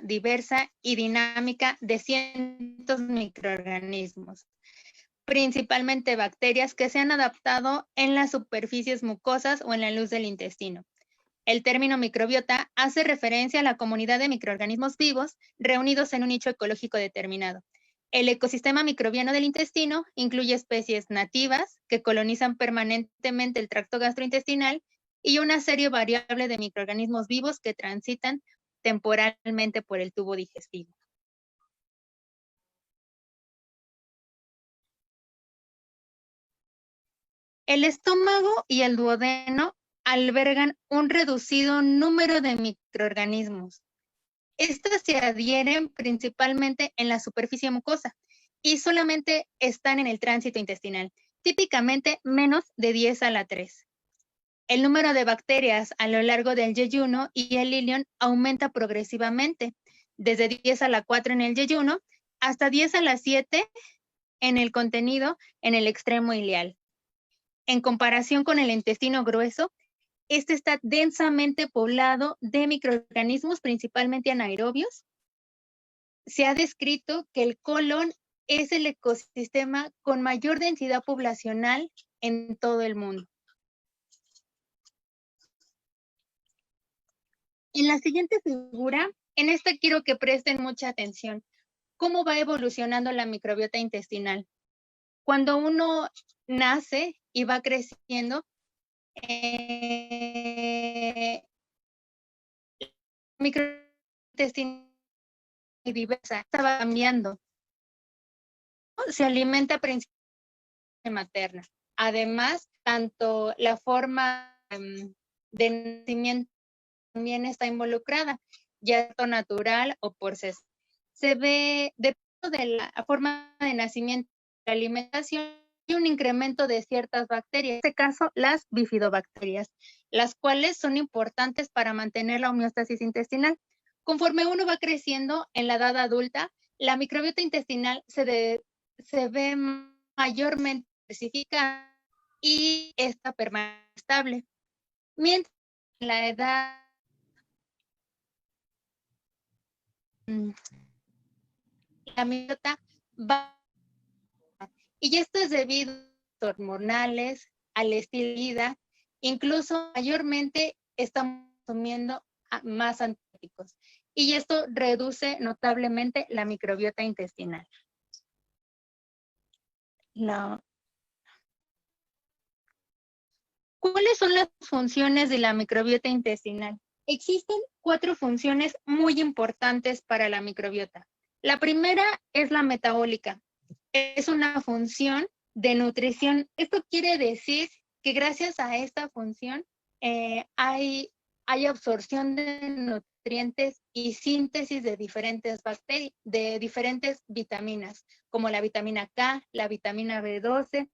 diversa y dinámica de cientos de microorganismos, principalmente bacterias que se han adaptado en las superficies mucosas o en la luz del intestino. El término microbiota hace referencia a la comunidad de microorganismos vivos reunidos en un nicho ecológico determinado. El ecosistema microbiano del intestino incluye especies nativas que colonizan permanentemente el tracto gastrointestinal y una serie variable de microorganismos vivos que transitan temporalmente por el tubo digestivo. El estómago y el duodeno albergan un reducido número de microorganismos. Estas se adhieren principalmente en la superficie mucosa y solamente están en el tránsito intestinal, típicamente menos de 10 a la 3. El número de bacterias a lo largo del yeyuno y el ilion aumenta progresivamente, desde 10 a la 4 en el yeyuno hasta 10 a la 7 en el contenido en el extremo ilial. En comparación con el intestino grueso, este está densamente poblado de microorganismos, principalmente anaerobios. Se ha descrito que el colon es el ecosistema con mayor densidad poblacional en todo el mundo. En la siguiente figura, en esta quiero que presten mucha atención. ¿Cómo va evolucionando la microbiota intestinal? Cuando uno nace y va creciendo, microintestinal diversa, estaba cambiando. Se alimenta principalmente materna. Además, tanto la forma de nacimiento también está involucrada, ya sea natural o por cesárea. Se ve, dependiendo de la forma de nacimiento, la alimentación y un incremento de ciertas bacterias, en este caso las bifidobacterias, las cuales son importantes para mantener la homeostasis intestinal. Conforme uno va creciendo en la edad adulta, la microbiota intestinal se ve mayormente especificada y esta permanece estable. Mientras en la edad la microbiota va, y esto es debido a hormonales, al estilo de vida, incluso mayormente estamos consumiendo más antibióticos y esto reduce notablemente la microbiota intestinal. ¿Cuáles son las funciones de la microbiota intestinal? Existen 4 funciones muy importantes para la microbiota. La primera es la metabólica. Es una función de nutrición. Esto quiere decir que gracias a esta función hay absorción de nutrientes y síntesis de diferentes bacterias, de diferentes vitaminas, como la vitamina K, la vitamina B12.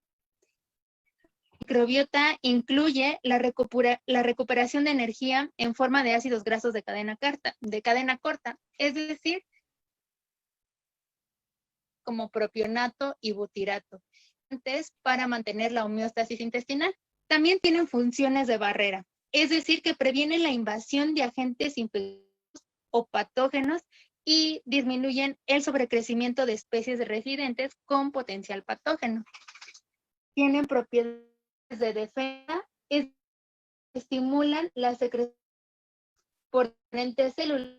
La microbiota incluye la recuperación de energía en forma de ácidos grasos de cadena corta, es decir, como propionato y butirato, para mantener la homeostasis intestinal. También tienen funciones de barrera, es decir, que previenen la invasión de agentes infecciosos o patógenos y disminuyen el sobrecrecimiento de especies residentes con potencial patógeno. Tienen propiedades de defensa, estimulan la secreción por diferentes células.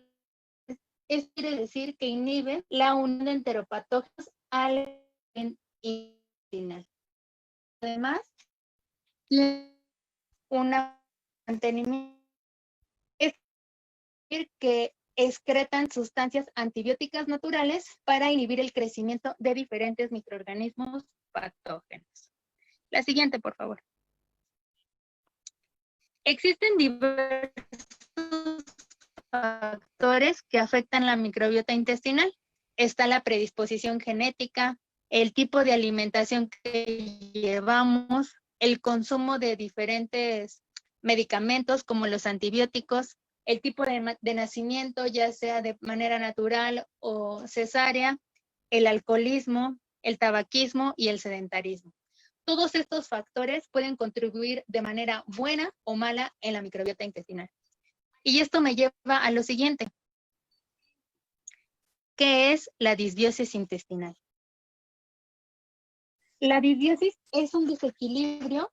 Esto quiere decir que inhiben la unión de enteropatógenos al intestinal. Además, un mantenimiento, es decir, que excretan sustancias antibióticas naturales para inhibir el crecimiento de diferentes microorganismos patógenos. La siguiente, por favor. Existen diversos factores que afectan la microbiota intestinal. Está la predisposición genética, el tipo de alimentación que llevamos, el consumo de diferentes medicamentos como los antibióticos, el tipo de nacimiento, ya sea de manera natural o cesárea, el alcoholismo, el tabaquismo y el sedentarismo. Todos estos factores pueden contribuir de manera buena o mala en la microbiota intestinal. Y esto me lleva a lo siguiente. ¿Qué es la disbiosis intestinal? La disbiosis es un desequilibrio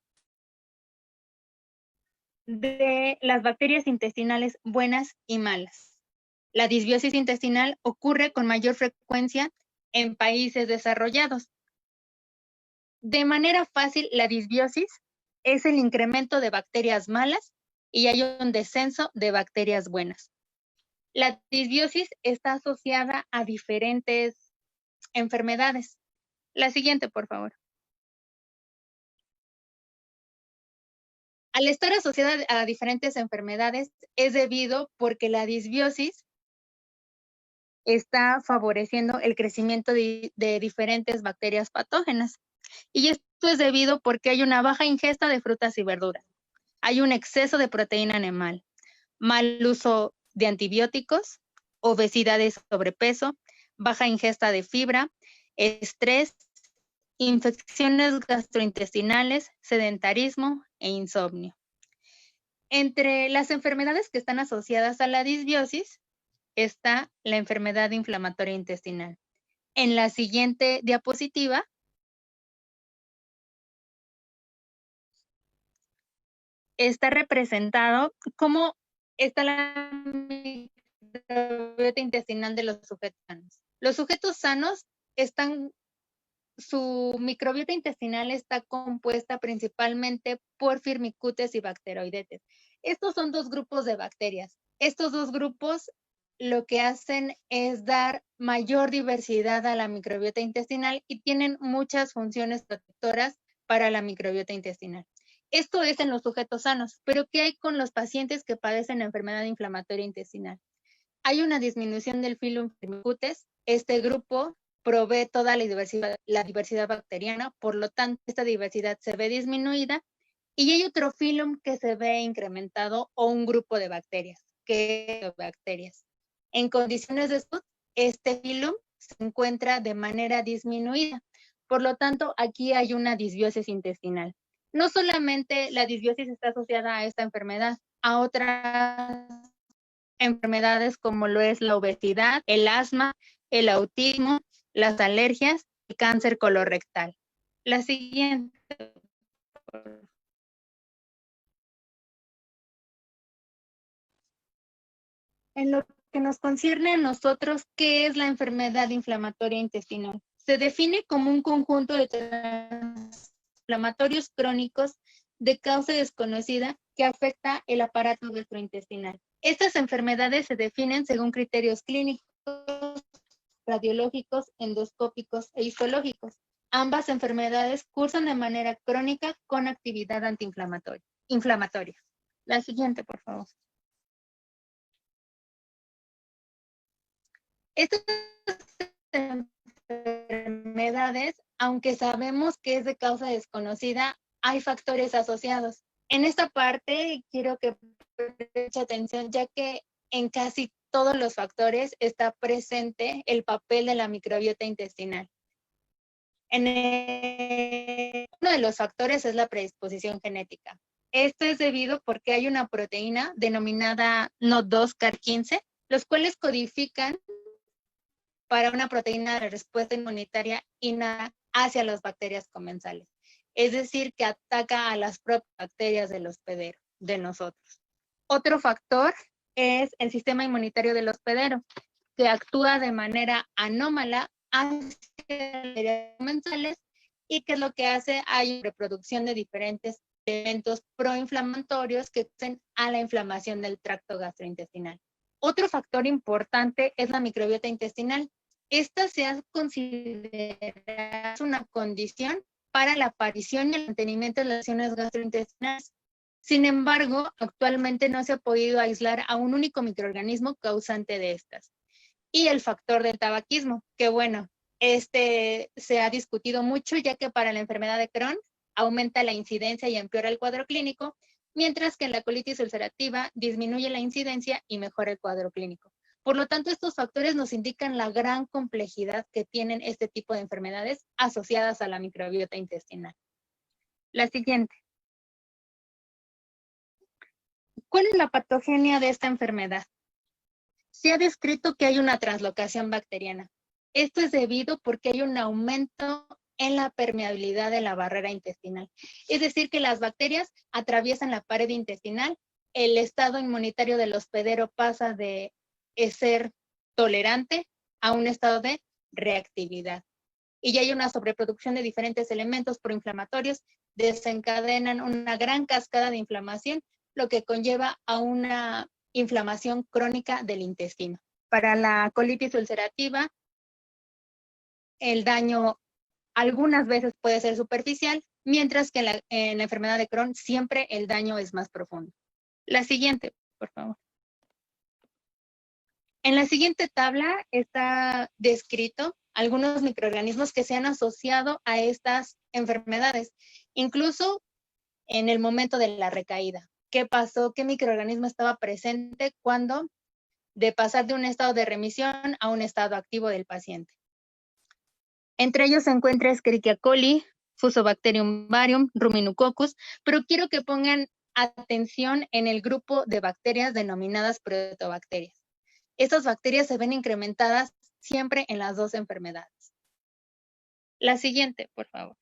de las bacterias intestinales buenas y malas. La disbiosis intestinal ocurre con mayor frecuencia en países desarrollados. De manera fácil, la disbiosis es el incremento de bacterias malas y hay un descenso de bacterias buenas. La disbiosis está asociada a diferentes enfermedades. La siguiente, por favor. Al estar asociada a diferentes enfermedades es debido porque la disbiosis está favoreciendo el crecimiento de diferentes bacterias patógenas. Y esto es debido porque hay una baja ingesta de frutas y verduras. Hay un exceso de proteína animal, mal uso de antibióticos, obesidad y sobrepeso, baja ingesta de fibra, estrés, infecciones gastrointestinales, sedentarismo e insomnio. Entre las enfermedades que están asociadas a la disbiosis está la enfermedad inflamatoria intestinal. En la siguiente diapositiva está representado cómo está la microbiota intestinal de los sujetos sanos. Los sujetos sanos su microbiota intestinal está compuesta principalmente por firmicutes y bacteroidetes. Estos son dos grupos de bacterias. Estos dos grupos lo que hacen es dar mayor diversidad a la microbiota intestinal y tienen muchas funciones protectoras para la microbiota intestinal. Esto es en los sujetos sanos, pero ¿qué hay con los pacientes que padecen enfermedad inflamatoria intestinal? Hay una disminución del filum firmicutes. Este grupo provee toda la diversidad bacteriana, por lo tanto, esta diversidad se ve disminuida y hay otro filum que se ve incrementado o un grupo de bacterias, En condiciones de salud, este filum se encuentra de manera disminuida. Por lo tanto, aquí hay una disbiosis intestinal. No solamente la disbiosis está asociada a esta enfermedad, a otras enfermedades como lo es la obesidad, el asma, el autismo, las alergias y cáncer colorectal. La siguiente. En lo que nos concierne a nosotros, ¿qué es la enfermedad inflamatoria intestinal? Se define como un conjunto de inflamatorios crónicos de causa desconocida que afecta el aparato gastrointestinal. Estas enfermedades se definen según criterios clínicos, radiológicos, endoscópicos e histológicos. Ambas enfermedades cursan de manera crónica con actividad antiinflamatoria. La siguiente, por favor. Estas enfermedades, aunque sabemos que es de causa desconocida, hay factores asociados. En esta parte quiero que presten atención, ya que en casi todos los factores está presente el papel de la microbiota intestinal. Uno de los factores es la predisposición genética. Esto es debido porque hay una proteína denominada NOD2-CAR15, los cuales codifican para una proteína de respuesta inmunitaria innata hacia las bacterias comensales. Es decir, que ataca a las propias bacterias del hospedero, de nosotros. Otro factor es el sistema inmunitario del hospedero, que actúa de manera anómala hacia las bacterias comensales y que es lo que hace, hay reproducción de diferentes elementos proinflamatorios que conducen a la inflamación del tracto gastrointestinal. Otro factor importante es la microbiota intestinal. Esta se ha considerado una condición para la aparición y el mantenimiento de las lesiones gastrointestinales. Sin embargo, actualmente no se ha podido aislar a un único microorganismo causante de estas. Y el factor del tabaquismo, que bueno, este se ha discutido mucho, ya que para la enfermedad de Crohn aumenta la incidencia y empeora el cuadro clínico, mientras que en la colitis ulcerativa disminuye la incidencia y mejora el cuadro clínico. Por lo tanto, estos factores nos indican la gran complejidad que tienen este tipo de enfermedades asociadas a la microbiota intestinal. La siguiente. ¿Cuál es la patogenia de esta enfermedad? se ha descrito que hay una translocación bacteriana. Esto es debido porque hay un aumento en la permeabilidad de la barrera intestinal. Es decir, que las bacterias atraviesan la pared intestinal, el estado inmunitario del hospedero pasa de ser tolerante a un estado de reactividad. Y ya hay una sobreproducción de diferentes elementos proinflamatorios, desencadenan una gran cascada de inflamación, lo que conlleva a una inflamación crónica del intestino. Para la colitis ulcerativa, el daño algunas veces puede ser superficial, mientras que en la enfermedad de Crohn siempre el daño es más profundo. La siguiente, por favor. En la siguiente tabla está descrito algunos microorganismos que se han asociado a estas enfermedades, incluso en el momento de la recaída. ¿Qué pasó? ¿Qué microorganismo estaba presente cuando de pasar de un estado de remisión a un estado activo del paciente? Entre ellos se encuentra Escherichia coli, Fusobacterium varium, Ruminococcus, pero quiero que pongan atención en el grupo de bacterias denominadas proteobacterias. Estas bacterias se ven incrementadas siempre en las dos enfermedades. La siguiente, por favor.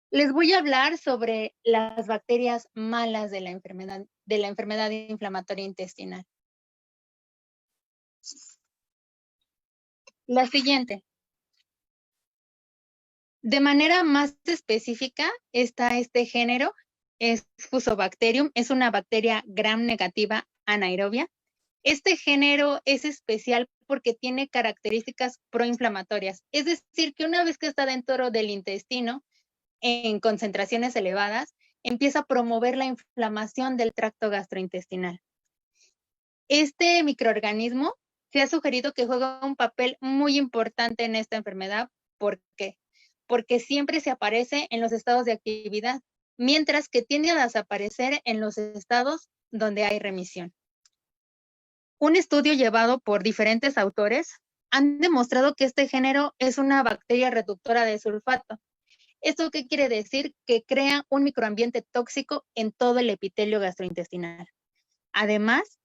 Les voy a hablar sobre las bacterias malas de la enfermedad inflamatoria intestinal. La siguiente. De manera más específica está este género, es Fusobacterium, es una bacteria gram negativa anaerobia. Este género es especial porque tiene características proinflamatorias, es decir, que una vez que está dentro del intestino, en concentraciones elevadas, empieza a promover la inflamación del tracto gastrointestinal. Este microorganismo se ha sugerido que juega un papel muy importante en esta enfermedad. ¿Por qué? Porque siempre se aparece en los estados de actividad, mientras que tiende a desaparecer en los estados donde hay remisión. Un estudio llevado por diferentes autores han demostrado que este género es una bacteria reductora de sulfato. ¿Esto qué quiere decir? Que crea un microambiente tóxico en todo el epitelio gastrointestinal. Además,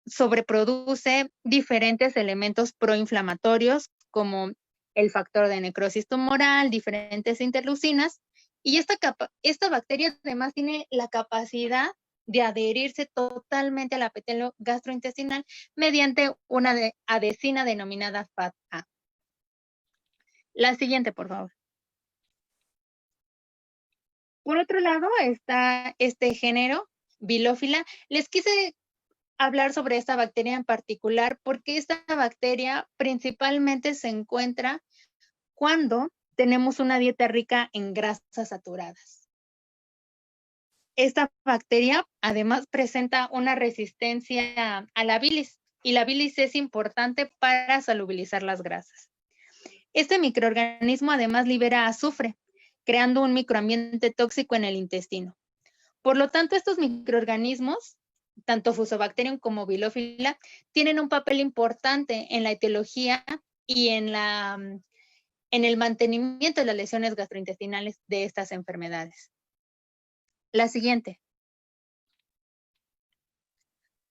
sobreproduce diferentes elementos proinflamatorios como el factor de necrosis tumoral, diferentes interleucinas, y esta bacteria además tiene la capacidad de adherirse totalmente al epitelio gastrointestinal mediante una adhesina denominada FAT-A. La siguiente, por favor. Por otro lado está este género, Bilophila. Les quise hablar sobre esta bacteria en particular porque esta bacteria principalmente se encuentra cuando tenemos una dieta rica en grasas saturadas. Esta bacteria además presenta una resistencia a la bilis y la bilis es importante para solubilizar las grasas. Este microorganismo además libera azufre, creando un microambiente tóxico en el intestino. Por lo tanto, estos microorganismos, tanto Fusobacterium como Bilophila, tienen un papel importante en la etiología y en el mantenimiento de las lesiones gastrointestinales de estas enfermedades. La siguiente.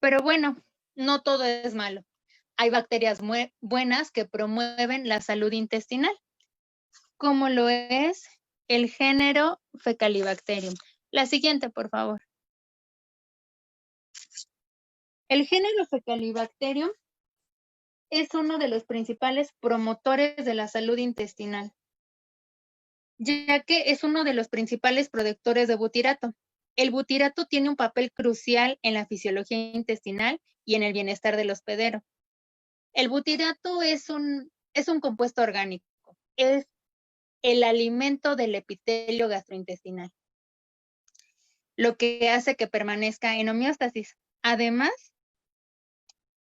Pero bueno, no todo es malo. Hay bacterias buenas que promueven la salud intestinal, como lo es el género Fecalibacterium. La siguiente, por favor. El género Fecalibacterium es uno de los principales promotores de la salud intestinal, ya que es uno de los principales productores de butirato. El butirato tiene un papel crucial en la fisiología intestinal y en el bienestar del hospedero. El butirato es un compuesto orgánico, es el alimento del epitelio gastrointestinal, lo que hace que permanezca en homeostasis. Además,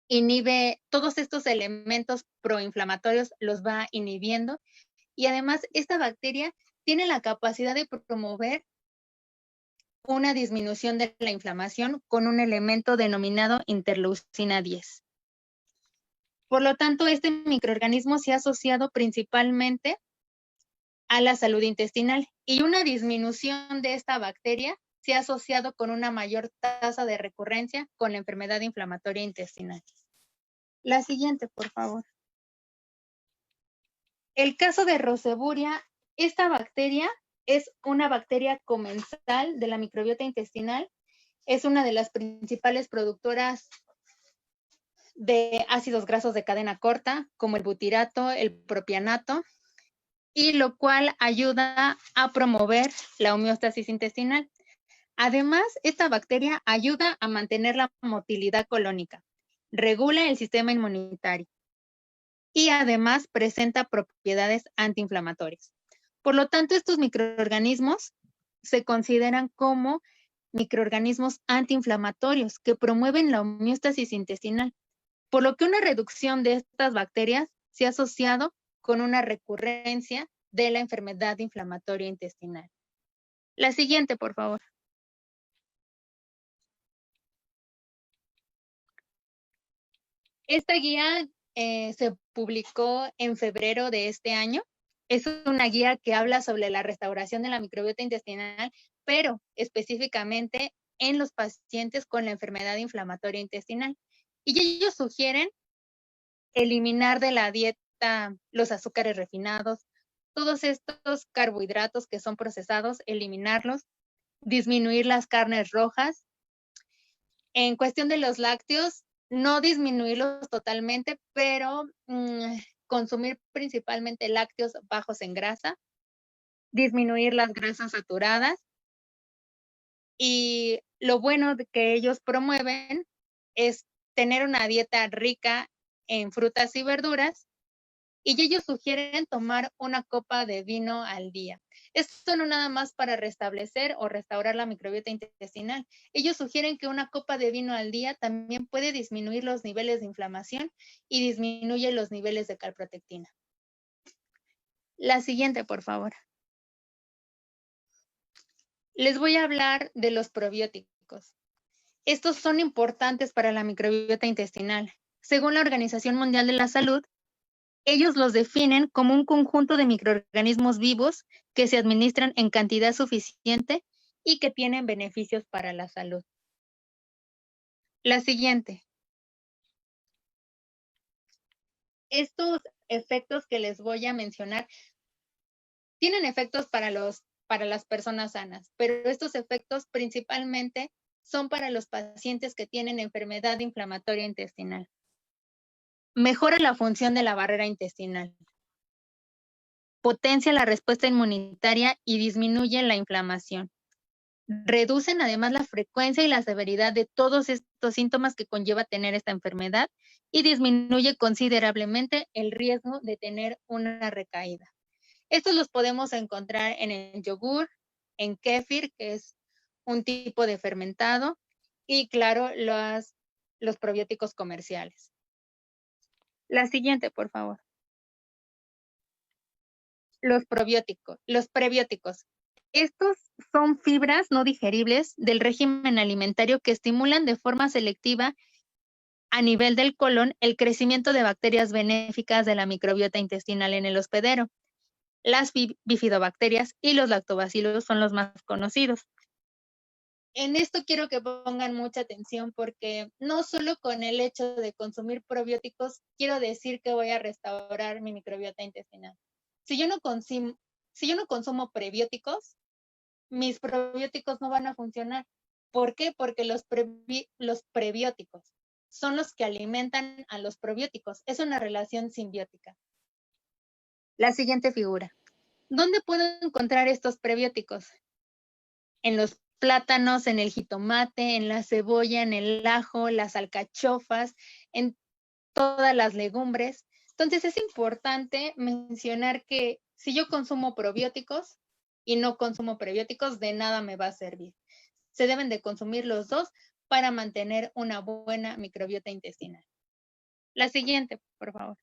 inhibe todos estos elementos proinflamatorios, los va inhibiendo, y además esta bacteria tiene la capacidad de promover una disminución de la inflamación con un elemento denominado interleucina 10. Por lo tanto, este microorganismo se ha asociado principalmente a la salud intestinal y una disminución de esta bacteria se ha asociado con una mayor tasa de recurrencia con la enfermedad inflamatoria intestinal. La siguiente, por favor. El caso de Roseburia, esta bacteria es una bacteria comensal de la microbiota intestinal. Es una de las principales productoras de ácidos grasos de cadena corta, como el butirato, el propianato, y lo cual ayuda a promover la homeostasis intestinal. Además, esta bacteria ayuda a mantener la motilidad colónica, regula el sistema inmunitario y además presenta propiedades antiinflamatorias. Por lo tanto, estos microorganismos se consideran como microorganismos antiinflamatorios que promueven la homeostasis intestinal, por lo que una reducción de estas bacterias se ha asociado con una recurrencia de la enfermedad inflamatoria intestinal. La siguiente, por favor. Esta guía se publicó en febrero de este año. Es una guía que habla sobre la restauración de la microbiota intestinal, pero específicamente en los pacientes con la enfermedad inflamatoria intestinal. Y ellos sugieren eliminar de la dieta los azúcares refinados, todos estos carbohidratos que son procesados, eliminarlos, disminuir las carnes rojas. En cuestión de los lácteos, no disminuirlos totalmente, pero consumir principalmente lácteos bajos en grasa, disminuir las grasas saturadas. Y lo bueno que ellos promueven es tener una dieta rica en frutas y verduras, y ellos sugieren tomar una copa de vino al día. Esto no nada más para restablecer o restaurar la microbiota intestinal. Ellos sugieren que una copa de vino al día también puede disminuir los niveles de inflamación y disminuye los niveles de calprotectina. La siguiente, por favor. Les voy a hablar de los probióticos. Estos son importantes para la microbiota intestinal. Según la Organización Mundial de la Salud, ellos los definen como un conjunto de microorganismos vivos que se administran en cantidad suficiente y que tienen beneficios para la salud. La siguiente. Estos efectos que les voy a mencionar tienen efectos para las personas sanas, pero estos efectos principalmente son para los pacientes que tienen enfermedad inflamatoria intestinal. Mejora la función de la barrera intestinal. Potencia la respuesta inmunitaria y disminuye la inflamación. Reducen además la frecuencia y la severidad de todos estos síntomas que conlleva tener esta enfermedad y disminuye considerablemente el riesgo de tener una recaída. Estos los podemos encontrar en el yogur, en kéfir, que es un tipo de fermentado, y claro, los probióticos comerciales. La siguiente, por favor. Los prebióticos. Estos son fibras no digeribles del régimen alimentario que estimulan de forma selectiva a nivel del colon el crecimiento de bacterias benéficas de la microbiota intestinal en el hospedero. Las bifidobacterias y los lactobacilos son los más conocidos. En esto quiero que pongan mucha atención porque no solo con el hecho de consumir probióticos quiero decir que voy a restaurar mi microbiota intestinal. Si yo no consumo prebióticos, mis probióticos no van a funcionar. ¿Por qué? Porque los prebióticos son los que alimentan a los probióticos. Es una relación simbiótica. La siguiente figura. ¿Dónde puedo encontrar estos prebióticos? En los plátanos, en el jitomate, en la cebolla, en el ajo, las alcachofas, en todas las legumbres. Entonces es importante mencionar que si yo consumo probióticos y no consumo prebióticos, de nada me va a servir. Se deben de consumir los dos para mantener una buena microbiota intestinal. La siguiente, por favor.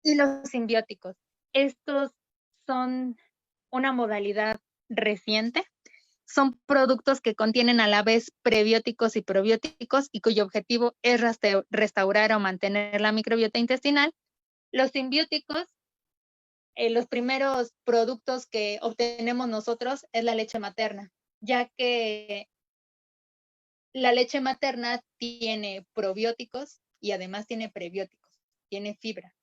Y los simbióticos. Estos son una modalidad reciente. Son productos que contienen a la vez prebióticos y probióticos y cuyo objetivo es restaurar o mantener la microbiota intestinal. Los simbióticos los primeros productos que obtenemos nosotros es la leche materna, ya que la leche materna tiene probióticos y además tiene prebióticos, tiene fibra.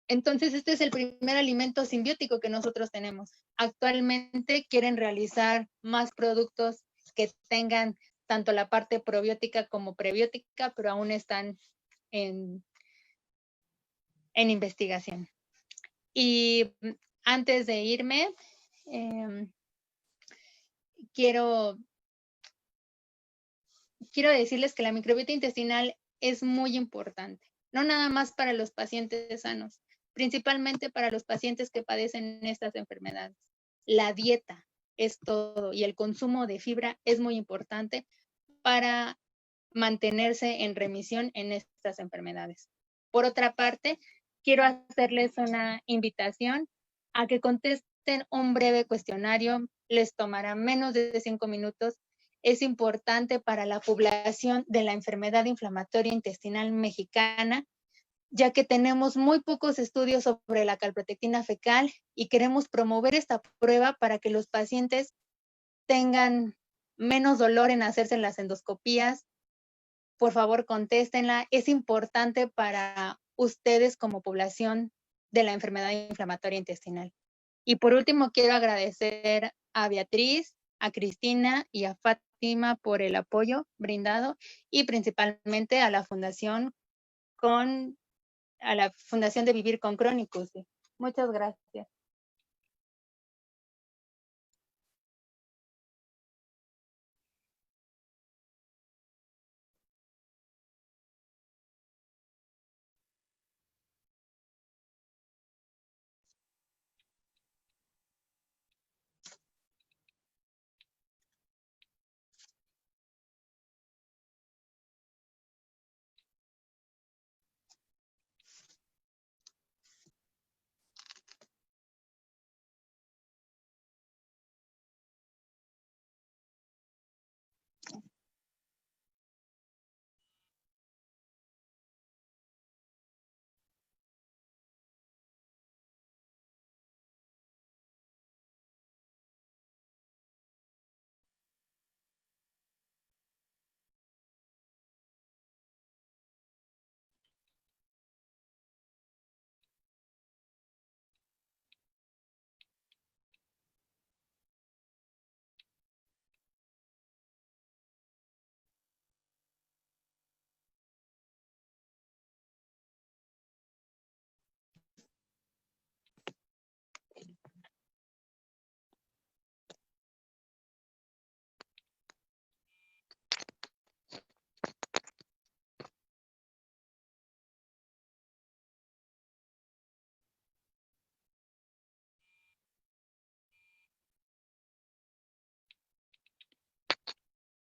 Entonces, este es el primer alimento simbiótico que nosotros tenemos. Actualmente quieren realizar más productos que tengan tanto la parte probiótica como prebiótica, pero aún están en investigación. Y antes de irme, quiero decirles que la microbiota intestinal es muy importante, no nada más para los pacientes sanos, principalmente para los pacientes que padecen estas enfermedades. La dieta es todo y el consumo de fibra es muy importante para mantenerse en remisión en estas enfermedades. Por otra parte, quiero hacerles una invitación a que contesten un breve cuestionario. Les tomará menos de 5 minutos. Es importante para la población de la enfermedad inflamatoria intestinal mexicana, ya que tenemos muy pocos estudios sobre la calprotectina fecal y queremos promover esta prueba para que los pacientes tengan menos dolor en hacerse las endoscopías. Por favor, contéstenla. Es importante para ustedes como población de la enfermedad inflamatoria intestinal. Y por último, quiero agradecer a Beatriz, a Cristina y a Fátima por el apoyo brindado y principalmente a la Fundación de Vivir con Crónicos. Muchas gracias.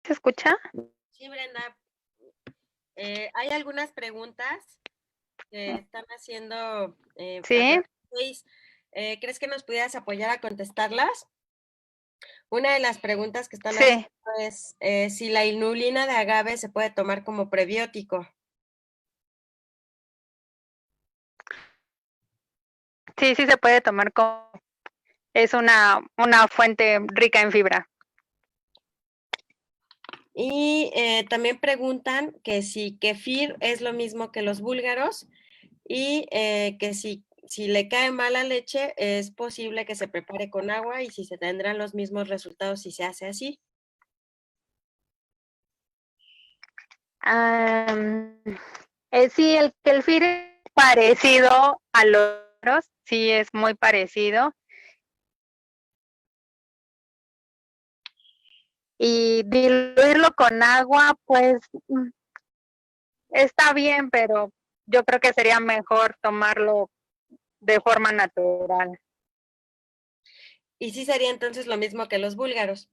¿Se escucha? Sí, Brenda. Hay algunas preguntas que están haciendo. Sí. ¿Crees que nos pudieras apoyar a contestarlas? Una de las preguntas que están Sí. haciendo es si la inulina de agave se puede tomar como prebiótico. Sí, sí se puede tomar como... Es una fuente rica en fibra. Y también preguntan que si kefir es lo mismo que los búlgaros y que si le cae mala leche, es posible que se prepare con agua y si se tendrán los mismos resultados si se hace así. Sí, el kefir es parecido a los otros, sí es muy parecido. Y diluirlo con agua, pues está bien, pero yo creo que sería mejor tomarlo de forma natural. Y sí sería entonces lo mismo que los búlgaros.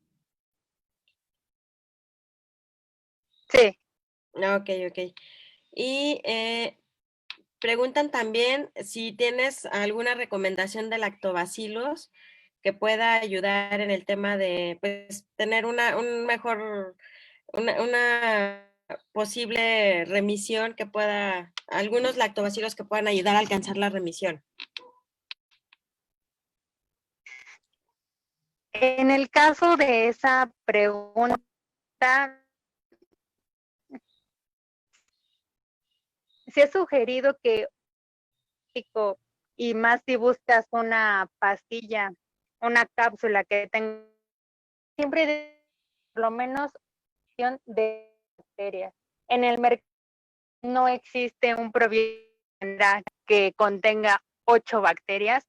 Sí. Ok. Y preguntan también si tienes alguna recomendación de lactobacilos que pueda ayudar en el tema de pues, tener una posible remisión algunos lactobacilos que puedan ayudar a alcanzar la remisión. En el caso de esa pregunta, se ha sugerido que, y más si buscas una pastilla, una cápsula que tenga siempre por lo menos de bacterias. En el mercado no existe un probiótico que contenga 8 bacterias,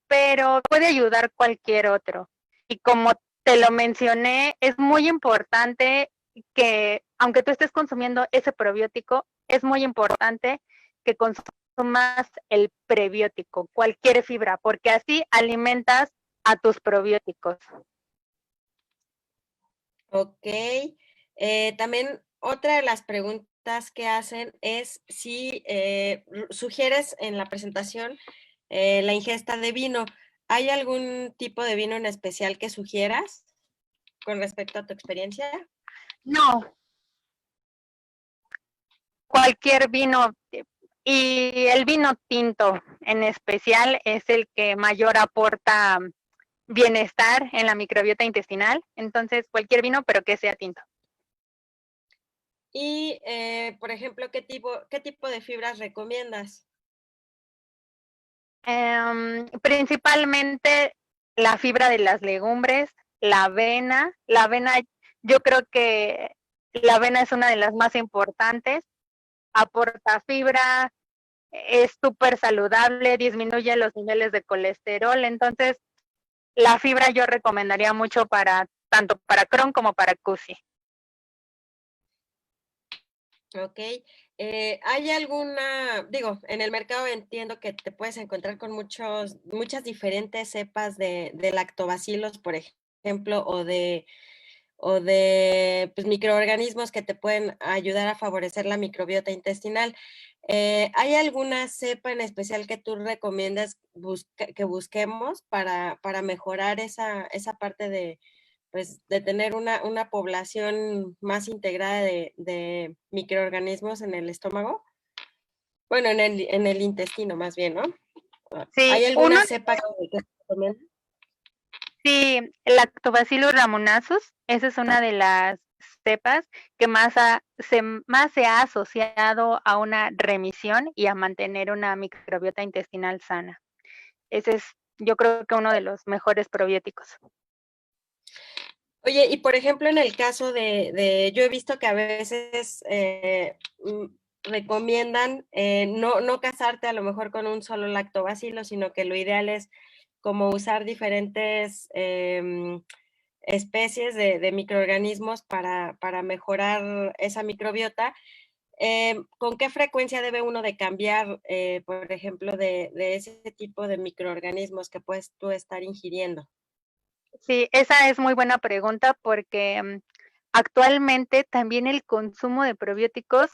pero puede ayudar cualquier otro. Y como te lo mencioné, es muy importante que, aunque tú estés consumiendo ese probiótico, es muy importante que consumas el prebiótico, cualquier fibra, porque así alimentas a tus probióticos. Ok. También otra de las preguntas que hacen es si sugieres en la presentación la ingesta de vino. ¿Hay algún tipo de vino en especial que sugieras con respecto a tu experiencia? No, cualquier vino, y el vino tinto en especial es el que mayor aporta bienestar en la microbiota intestinal, entonces cualquier vino, pero que sea tinto. Y, por ejemplo, ¿qué tipo de fibras recomiendas? Principalmente la fibra de las legumbres, la avena. La avena, yo creo que la avena es una de las más importantes, aporta fibra, es súper saludable, disminuye los niveles de colesterol, entonces la fibra yo recomendaría mucho para tanto para Crohn como para CUSI. Ok. ¿Hay alguna, digo, en el mercado entiendo que te puedes encontrar con muchas diferentes cepas de lactobacilos, por ejemplo, o de pues, microorganismos que te pueden ayudar a favorecer la microbiota intestinal? ¿Hay alguna cepa en especial que tú recomiendas que busquemos para mejorar esa parte pues, de tener una población más integrada de microorganismos en el estómago? Bueno, en el intestino más bien, ¿no? Sí, ¿Hay alguna cepa que recomiendas? sí, el Lactobacillus rhamnosus, esa es una de las cepas que más se ha asociado a una remisión y a mantener una microbiota intestinal sana. Ese es, yo creo que uno de los mejores probióticos. Oye, y por ejemplo, en el caso yo he visto que a veces recomiendan no casarte a lo mejor con un solo lactobacilo, sino que lo ideal es como usar diferentes especies de microorganismos para mejorar esa microbiota. ¿Con qué frecuencia debe uno de cambiar, por ejemplo, de ese tipo de microorganismos que puedes tú estar ingiriendo? Sí, esa es muy buena pregunta porque actualmente también el consumo de probióticos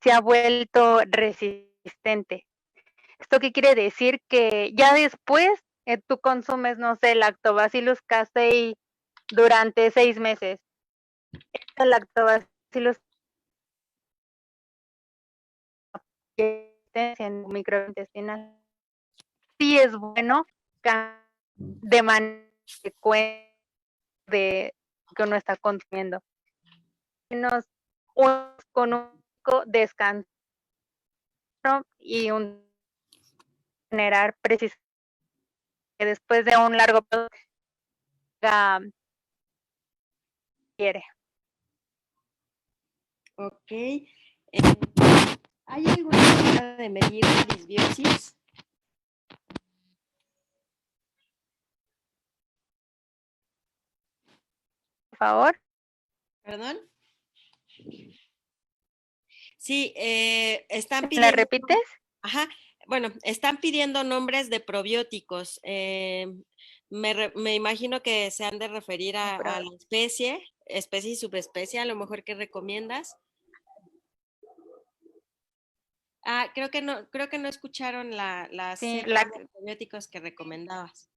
se ha vuelto resistente. ¿Esto qué quiere decir? Que ya después tú consumes, no sé, Lactobacillus casei durante 6 meses. Este Lactobacillus en microintestinal. Sí es bueno de manera de que uno está consumiendo. Con un descanso y un generar precisamente que después de un largo periodo quiere. Ok. ¿Hay alguna manera de medir la disbiosis? Por favor. ¿Perdón? Sí, están ¿La pidiendo, repites? ajá, bueno, están pidiendo nombres de probióticos. Me imagino que se han de referir a la especie y subespecie, a lo mejor que recomiendas. Creo que no escucharon la Sí, cepa de probióticos que recomendabas.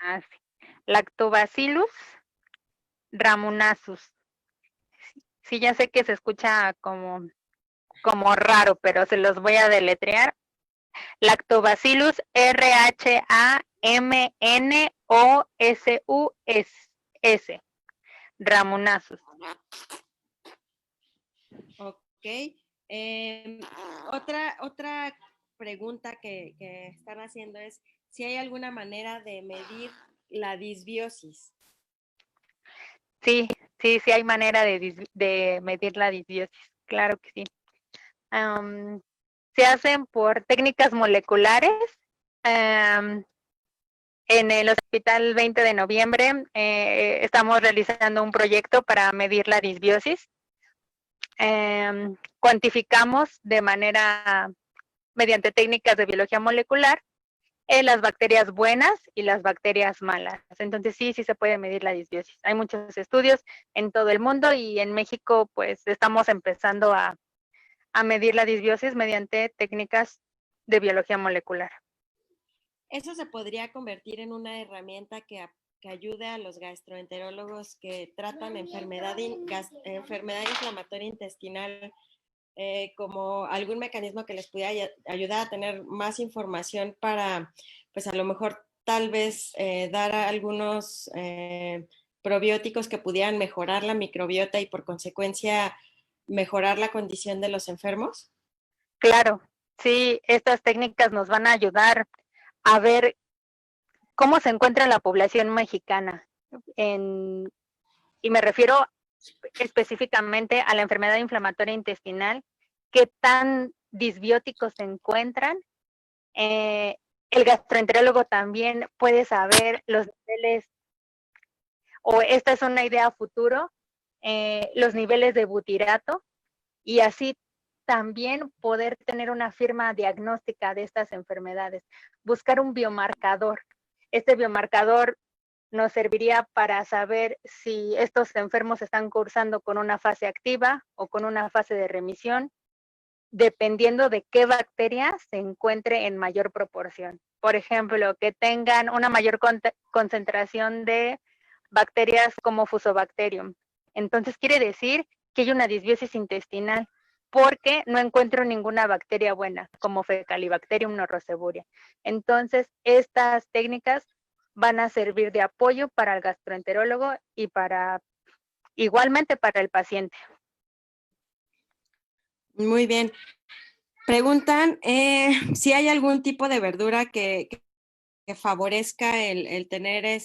sí. Lactobacillus rhamnosus. Sí, ya sé que se escucha como raro, pero se los voy a deletrear. Lactobacillus Mnosus. Ramonasus. Ok. Otra pregunta que están haciendo es si hay alguna manera de medir la disbiosis. Sí, sí, sí hay manera de medir la disbiosis, claro que sí. Se hacen por técnicas moleculares. En el Hospital 20 de Noviembre estamos realizando un proyecto para medir la disbiosis. Cuantificamos de manera, mediante técnicas de biología molecular, las bacterias buenas y las bacterias malas. Entonces sí, sí se puede medir la disbiosis. Hay muchos estudios en todo el mundo y en México pues estamos empezando a medir la disbiosis mediante técnicas de biología molecular. Eso se podría convertir en una herramienta que ayude a los gastroenterólogos que tratan enfermedad inflamatoria intestinal como algún mecanismo que les pudiera ayudar a tener más información para, pues a lo mejor tal vez dar algunos probióticos que pudieran mejorar la microbiota y por consecuencia mejorar la condición de los enfermos? Claro, sí, estas técnicas nos van a ayudar a ver cómo se encuentra la población mexicana. Y me refiero específicamente a la enfermedad inflamatoria intestinal, qué tan disbióticos se encuentran. El gastroenterólogo también puede saber los niveles, o esta es una idea a futuro, los niveles de butirato, y así también poder tener una firma diagnóstica de estas enfermedades, buscar un biomarcador. Este biomarcador nos serviría para saber si estos enfermos están cursando con una fase activa o con una fase de remisión, dependiendo de qué bacteria se encuentre en mayor proporción. Por ejemplo, que tengan una mayor concentración de bacterias como Fusobacterium. Entonces quiere decir que hay una disbiosis intestinal porque no encuentro ninguna bacteria buena, como Fecalibacterium norroseburia. Entonces, estas técnicas van a servir de apoyo para el gastroenterólogo y igualmente para el paciente. Muy bien. Preguntan si hay algún tipo de verdura que favorezca el tener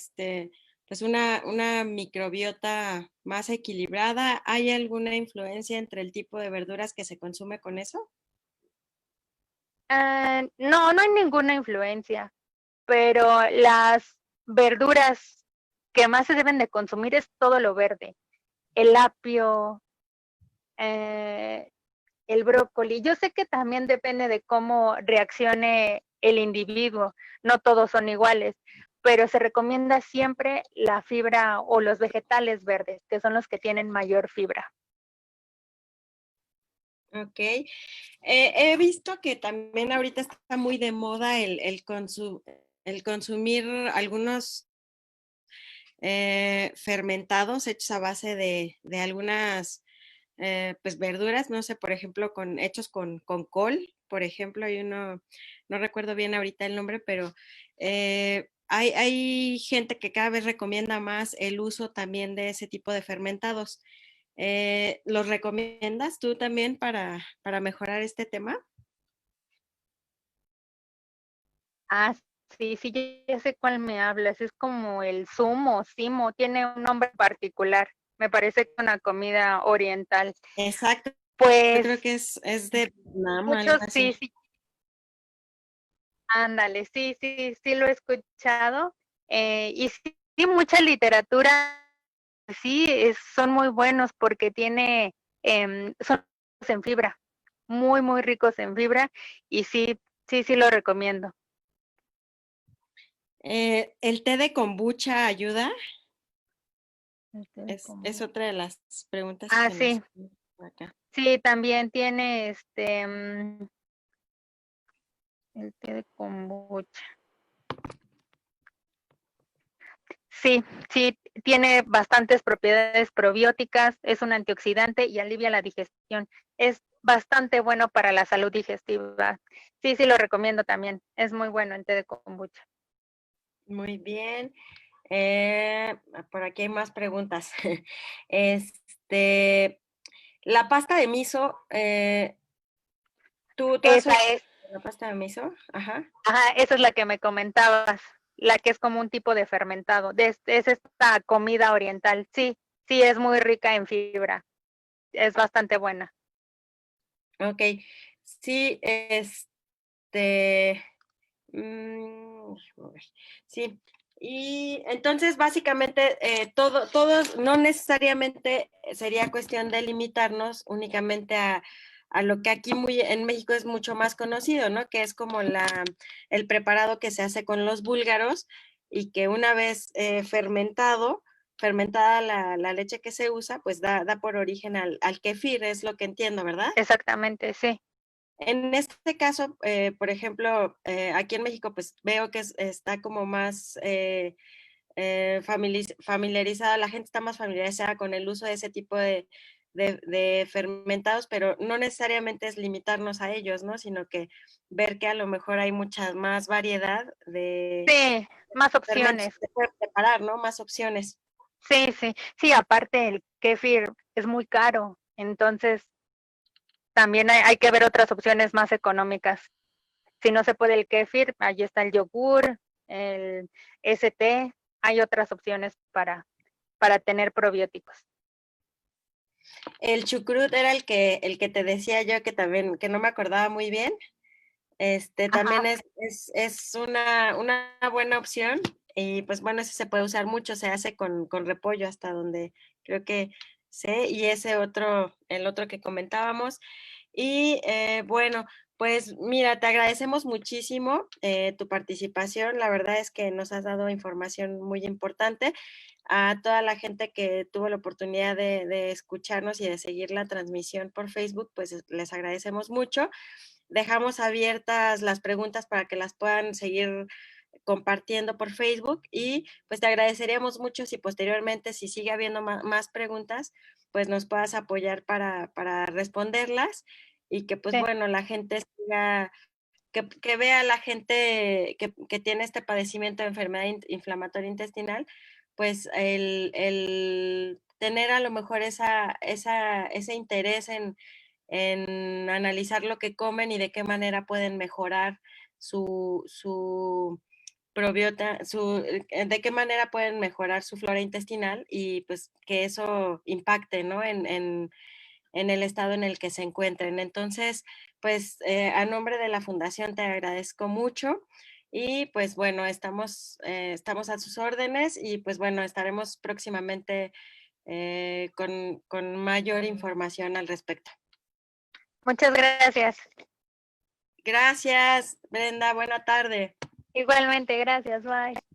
pues una microbiota más equilibrada. ¿Hay alguna influencia entre el tipo de verduras que se consume con eso? No, no hay ninguna influencia, pero las verduras que más se deben de consumir es todo lo verde, el apio, el brócoli. Yo sé que también depende de cómo reaccione el individuo, no todos son iguales, pero se recomienda siempre la fibra o los vegetales verdes, que son los que tienen mayor fibra. Ok. He visto que también ahorita está muy de moda el consumir algunos fermentados hechos a base de algunas pues verduras, no sé, por ejemplo, hechos con col, por ejemplo, hay uno, no recuerdo bien ahorita el nombre, pero hay gente que cada vez recomienda más el uso también de ese tipo de fermentados. ¿Los recomiendas tú también para mejorar este tema? Ah, sí, sí, ya sé cuál me hablas. Es como el sumo, simo, tiene un nombre particular. Me parece que es una comida oriental. Exacto, yo Pues creo que es de Vietnam, algo muchos sí, así. sí, ándale, sí, sí, sí lo he escuchado. Y sí, sí, mucha literatura, sí, son muy buenos porque son ricos en fibra, muy, muy ricos en fibra. Y sí, sí, sí lo recomiendo. ¿El té de kombucha ayuda? Este, Es otra de las preguntas Ah, que nos sí, hacen por acá. sí, también tiene el té de kombucha. Sí, sí, tiene bastantes propiedades probióticas, es un antioxidante y alivia la digestión. Es bastante bueno para la salud digestiva. Sí, sí lo recomiendo también. Es muy bueno el té de kombucha. Muy bien. Por aquí hay más preguntas. La pasta de miso, ¿tú has Esa oído es, de la pasta de miso? Ajá. ajá, esa es la que me comentabas, la que es como un tipo de fermentado. Es esta comida oriental. Sí, sí, es muy rica en fibra. Es bastante buena. Ok. Sí, sí. Y entonces, básicamente, todos, no necesariamente sería cuestión de limitarnos únicamente a lo que aquí en México es mucho más conocido, ¿no? Que es como el preparado que se hace con los búlgaros y que una vez fermentada la leche que se usa, pues da por origen al kefir, es lo que entiendo, ¿verdad? Exactamente, sí. En este caso, por ejemplo, aquí en México, pues veo que está como más familiarizada, la gente está más familiarizada con el uso de ese tipo de fermentados, pero no necesariamente es limitarnos a ellos, ¿no? Sino que ver que a lo mejor hay mucha más variedad de Sí, más fermentos opciones. que se pueden preparar, ¿no? Más opciones. Sí, sí. Sí, aparte el kéfir es muy caro, entonces también hay que ver otras opciones más económicas. Si no se puede el kéfir, ahí está el yogur, el ST, hay otras opciones para tener probióticos. El chucrut era el que te decía yo que también, que no me acordaba muy bien. También Ajá, es una buena opción y pues bueno, ese se puede usar mucho, se hace con repollo hasta donde creo que sé, y el otro que comentábamos. Y bueno, pues mira, te agradecemos muchísimo tu participación, la verdad es que nos has dado información muy importante. A toda la gente que tuvo la oportunidad de escucharnos y de seguir la transmisión por Facebook, pues les agradecemos mucho. Dejamos abiertas las preguntas para que las puedan seguir compartiendo por Facebook y pues te agradeceríamos mucho si posteriormente, si sigue habiendo más preguntas, pues nos puedas apoyar para responderlas y que pues sí, bueno, la gente siga, que vea a la gente que tiene este padecimiento de enfermedad inflamatoria intestinal, pues el tener a lo mejor ese interés en analizar lo que comen y de qué manera pueden mejorar su probiota, de qué manera pueden mejorar su flora intestinal y pues que eso impacte, ¿no? En el estado en el que se encuentren. Entonces, pues a nombre de la fundación te agradezco mucho y pues bueno, estamos a sus órdenes y pues bueno, estaremos próximamente con mayor información al respecto. muchas gracias. Gracias, Brenda. Buena tarde. Igualmente, gracias, bye.